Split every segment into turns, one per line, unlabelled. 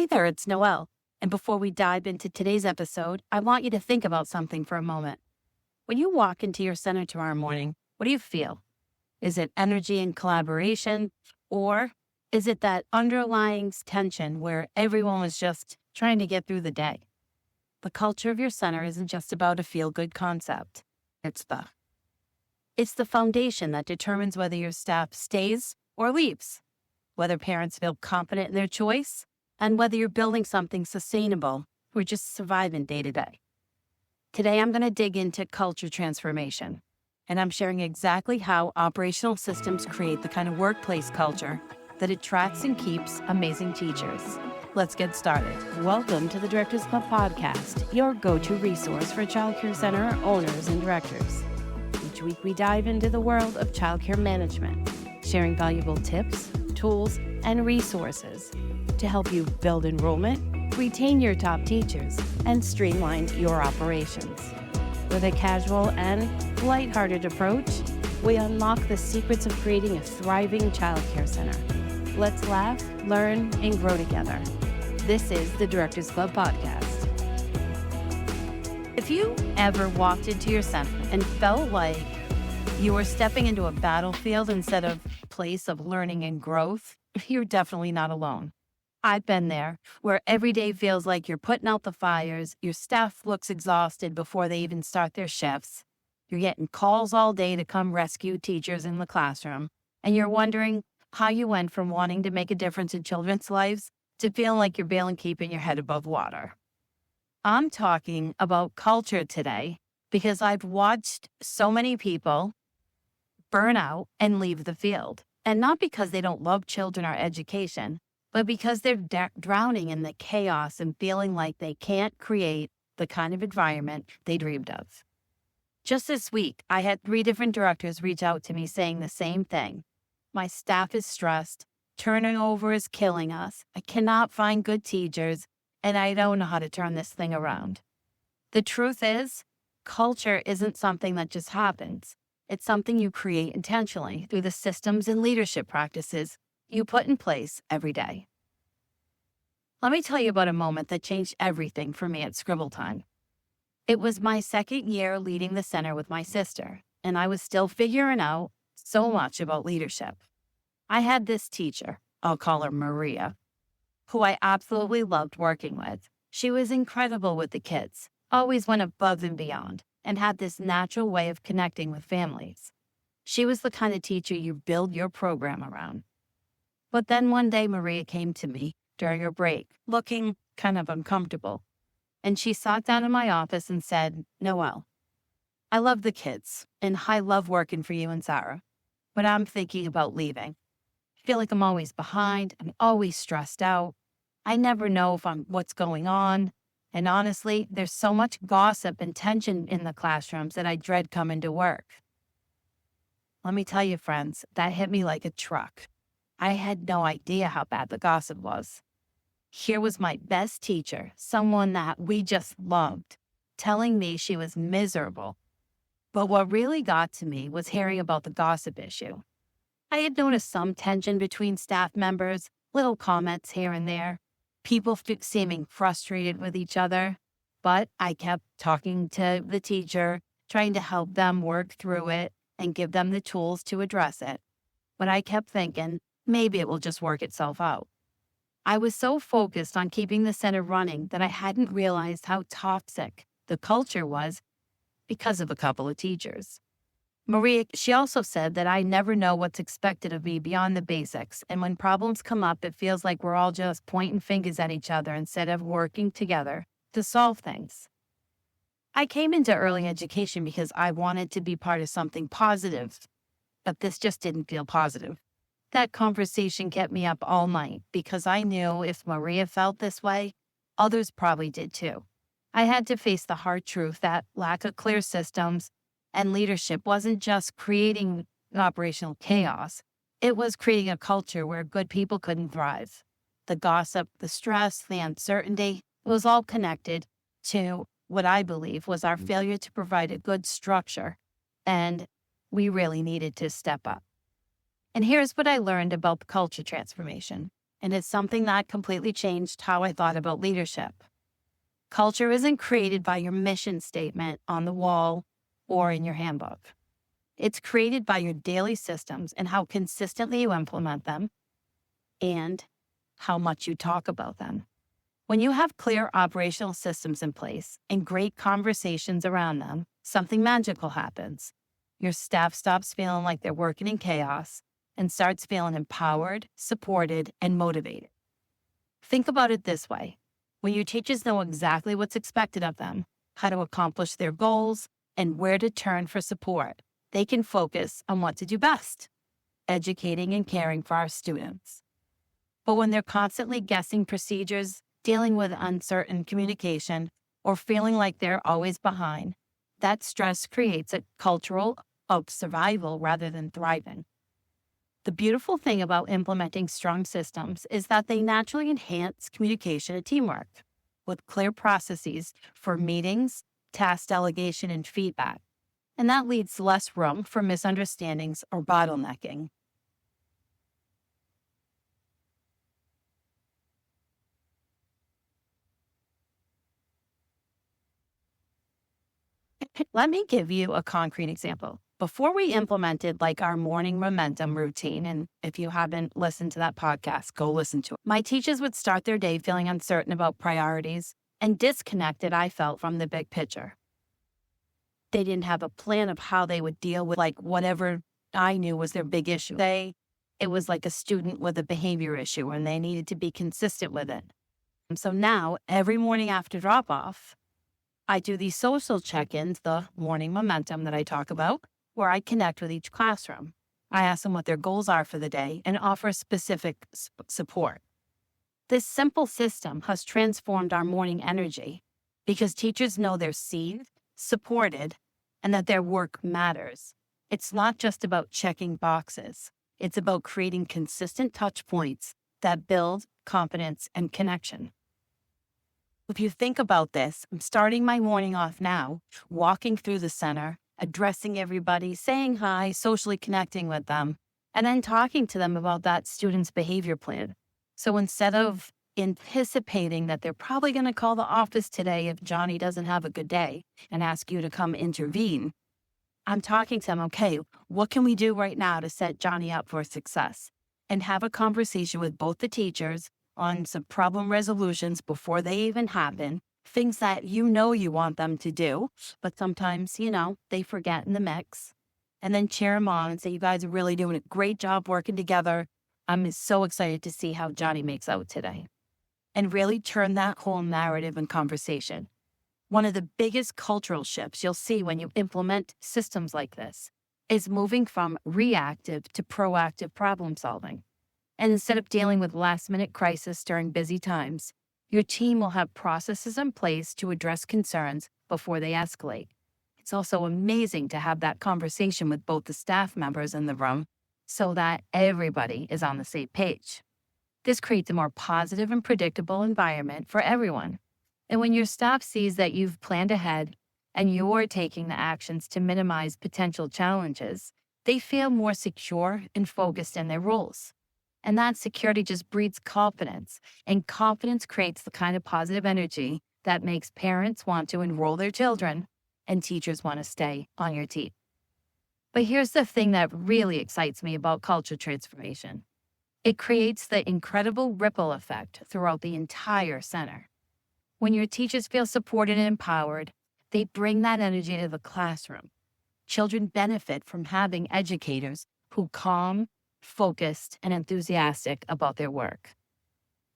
Hey there, it's Noelle. And before we dive into today's episode, I want you to think about something for a moment. When you walk into your center tomorrow morning, what do you feel? Is it energy and collaboration? Or is it that underlying tension where everyone was just trying to get through the day? The culture of your center isn't just about a feel-good concept. It's the foundation that determines whether your staff stays or leaves, whether parents feel confident in their choice, and whether you're building something sustainable or just surviving day to day. Today, I'm going to dig into culture transformation, and I'm sharing exactly how operational systems create the kind of workplace culture that attracts and keeps amazing teachers. Let's get started. Welcome to the Directors Club Podcast, your go-to resource for childcare center owners and directors. Each week, we dive into the world of childcare management, sharing valuable tips, tools, and resources to help you build enrollment, retain your top teachers, and streamline your operations. With a casual and lighthearted approach, we unlock the secrets of creating a thriving childcare center. Let's laugh, learn, and grow together. This is the Directors Club Podcast. If you ever walked into your center and felt like you were stepping into a battlefield instead of a place of learning and growth, you're definitely not alone. I've been there, where every day feels like you're putting out the fires, your staff looks exhausted before they even start their shifts, you're getting calls all day to come rescue teachers in the classroom, and you're wondering how you went from wanting to make a difference in children's lives to feeling like you're barely keeping your head above water. I'm talking about culture today because I've watched so many people burn out and leave the field, and not because they don't love children or education, but because they're drowning in the chaos and feeling like they can't create the kind of environment they dreamed of. Just this week, I had 3 different directors reach out to me saying the same thing. My staff is stressed, turnover is killing us, I cannot find good teachers, and I don't know how to turn this thing around. The truth is, culture isn't something that just happens. It's something you create intentionally through the systems and leadership practices you put in place every day. Let me tell you about a moment that changed everything for me at ScribbleTime. It was my second year leading the center with my sister, and I was still figuring out so much about leadership. I had this teacher, I'll call her Maria, who I absolutely loved working with. She was incredible with the kids, always went above and beyond, and had this natural way of connecting with families. She was the kind of teacher you build your program around. But then one day, Maria came to me during her break, looking kind of uncomfortable. And she sat down in my office and said, "Noelle, I love the kids, and I love working for you and Sarah, but I'm thinking about leaving. I feel like I'm always behind. I'm always stressed out. I never know what's going on. And honestly, there's so much gossip and tension in the classrooms that I dread coming to work." Let me tell you, friends, that hit me like a truck. I had no idea how bad the gossip was. Here was my best teacher, someone that we just loved, telling me she was miserable. But what really got to me was hearing about the gossip issue. I had noticed some tension between staff members, little comments here and there, people seeming frustrated with each other. But I kept talking to the teacher, trying to help them work through it and give them the tools to address it. But I kept thinking, maybe it will just work itself out. I was so focused on keeping the center running that I hadn't realized how toxic the culture was because of a couple of teachers. Maria, she also said that I never know what's expected of me beyond the basics, and when problems come up, it feels like we're all just pointing fingers at each other instead of working together to solve things. I came into early education because I wanted to be part of something positive, but this just didn't feel positive. That conversation kept me up all night because I knew if Maria felt this way, others probably did too. I had to face the hard truth that lack of clear systems and leadership wasn't just creating operational chaos. It was creating a culture where good people couldn't thrive. The gossip, the stress, the uncertainty, it was all connected to what I believe was our failure to provide a good structure, and we really needed to step up. And here's what I learned about culture transformation. and it's something that completely changed how I thought about leadership. Culture isn't created by your mission statement on the wall or in your handbook. It's created by your daily systems and how consistently you implement them and how much you talk about them. When you have clear operational systems in place and great conversations around them, something magical happens. Your staff stops feeling like they're working in chaos and starts feeling empowered, supported, and motivated. Think about it this way. When your teachers know exactly what's expected of them, how to accomplish their goals, and where to turn for support, they can focus on what to do best, educating and caring for our students. But when they're constantly guessing procedures, dealing with uncertain communication, or feeling like they're always behind, that stress creates a cultural of survival rather than thriving. The beautiful thing about implementing strong systems is that they naturally enhance communication and teamwork with clear processes for meetings, task delegation, and feedback. And that leaves less room for misunderstandings or bottlenecking. Let me give you a concrete example. Before we implemented our morning momentum routine, and if you haven't listened to that podcast, go listen to it. My teachers would start their day feeling uncertain about priorities and disconnected, I felt, from the big picture. They didn't have a plan of how they would deal with whatever I knew was their big issue. It was like a student with a behavior issue and they needed to be consistent with it. And so now, every morning after drop-off, I do these social check-ins, the morning momentum that I talk about, where I connect with each classroom. I ask them what their goals are for the day and offer specific support. This simple system has transformed our morning energy because teachers know they're seen, supported, and that their work matters. It's not just about checking boxes. It's about creating consistent touch points that build confidence and connection. If you think about this, I'm starting my morning off now, walking through the center, addressing everybody, saying hi, socially connecting with them, and then talking to them about that student's behavior plan. So instead of anticipating that they're probably going to call the office today if Johnny doesn't have a good day and ask you to come intervene, I'm talking to them, okay, what can we do right now to set Johnny up for success? And have a conversation with both the teachers on some problem resolutions before they even happen, things that you want them to do, but sometimes, they forget in the mix. And then cheer them on and say, you guys are really doing a great job working together. I'm so excited to see how Johnny makes out today. And really turn that whole narrative and conversation. One of the biggest cultural shifts you'll see when you implement systems like this is moving from reactive to proactive problem solving. And instead of dealing with last-minute crisis during busy times, your team will have processes in place to address concerns before they escalate. It's also amazing to have that conversation with both the staff members in the room so that everybody is on the same page. This creates a more positive and predictable environment for everyone. And when your staff sees that you've planned ahead and you're taking the actions to minimize potential challenges, they feel more secure and focused in their roles. And that security just breeds confidence, and confidence creates the kind of positive energy that makes parents want to enroll their children and teachers want to stay on your team. But here's the thing that really excites me about culture transformation. It creates the incredible ripple effect throughout the entire center. When your teachers feel supported and empowered, they bring that energy to the classroom. Children benefit from having educators who calm, focused, and enthusiastic about their work.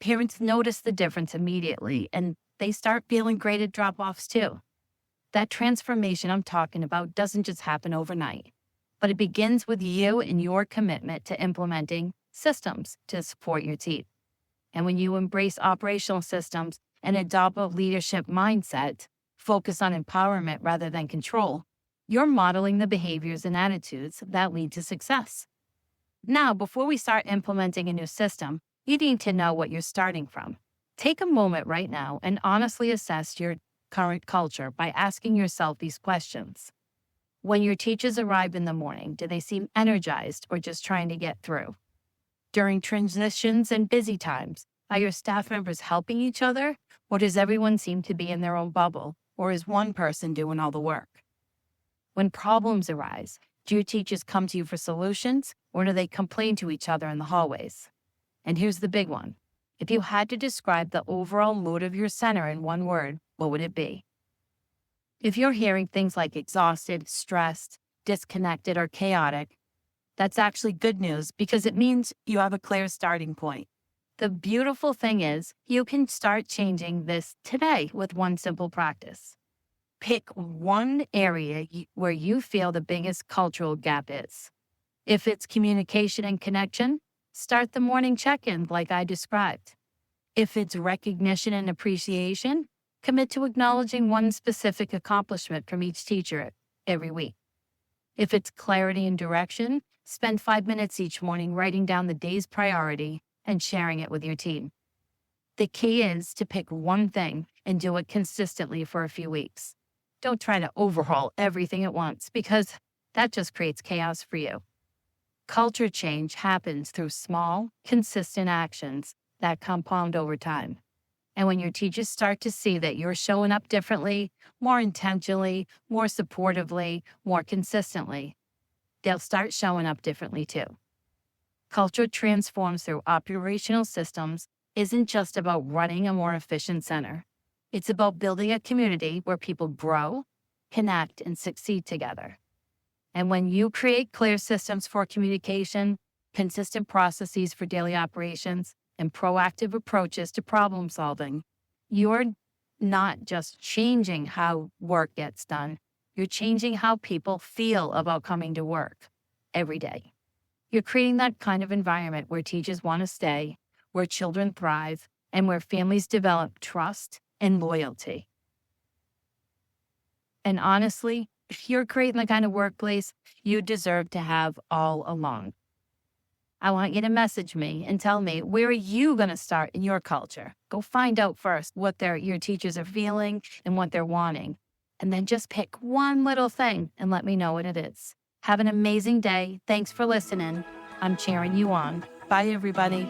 Parents notice the difference immediately, and they start feeling great at drop-offs too. That transformation I'm talking about doesn't just happen overnight, but it begins with you and your commitment to implementing systems to support your team. And when you embrace operational systems and adopt a leadership mindset, focus on empowerment rather than control, you're modeling the behaviors and attitudes that lead to success. Now, before we start implementing a new system, you need to know what you're starting from. Take a moment right now and honestly assess your current culture by asking yourself these questions. When your teachers arrive in the morning, do they seem energized or just trying to get through? During transitions and busy times, are your staff members helping each other, or does everyone seem to be in their own bubble, or is one person doing all the work? When problems arise, do your teachers come to you for solutions, or do they complain to each other in the hallways? And here's the big one. If you had to describe the overall mood of your center in one word, what would it be? If you're hearing things like exhausted, stressed, disconnected, or chaotic, that's actually good news because it means you have a clear starting point. The beautiful thing is you can start changing this today with one simple practice. Pick one area where you feel the biggest cultural gap is. If it's communication and connection, start the morning check-in like I described. If it's recognition and appreciation, commit to acknowledging one specific accomplishment from each teacher every week. If it's clarity and direction, spend 5 minutes each morning writing down the day's priority and sharing it with your team. The key is to pick one thing and do it consistently for a few weeks. Don't try to overhaul everything at once because that just creates chaos for you. Culture change happens through small, consistent actions that compound over time. And when your teachers start to see that you're showing up differently, more intentionally, more supportively, more consistently, they'll start showing up differently too. Culture transforms through operational systems isn't just about running a more efficient center. It's about building a community where people grow, connect, and succeed together. And when you create clear systems for communication, consistent processes for daily operations, and proactive approaches to problem solving, you're not just changing how work gets done, you're changing how people feel about coming to work every day. You're creating that kind of environment where teachers want to stay, where children thrive, and where families develop trust and loyalty. And honestly, if you're creating the kind of workplace you deserve to have all along, I want you to message me and tell me, where are you going to start in your culture? Go find out first what your teachers are feeling and what they're wanting. And then just pick one little thing and let me know what it is. Have an amazing day. Thanks for listening. I'm cheering you on. Bye, everybody.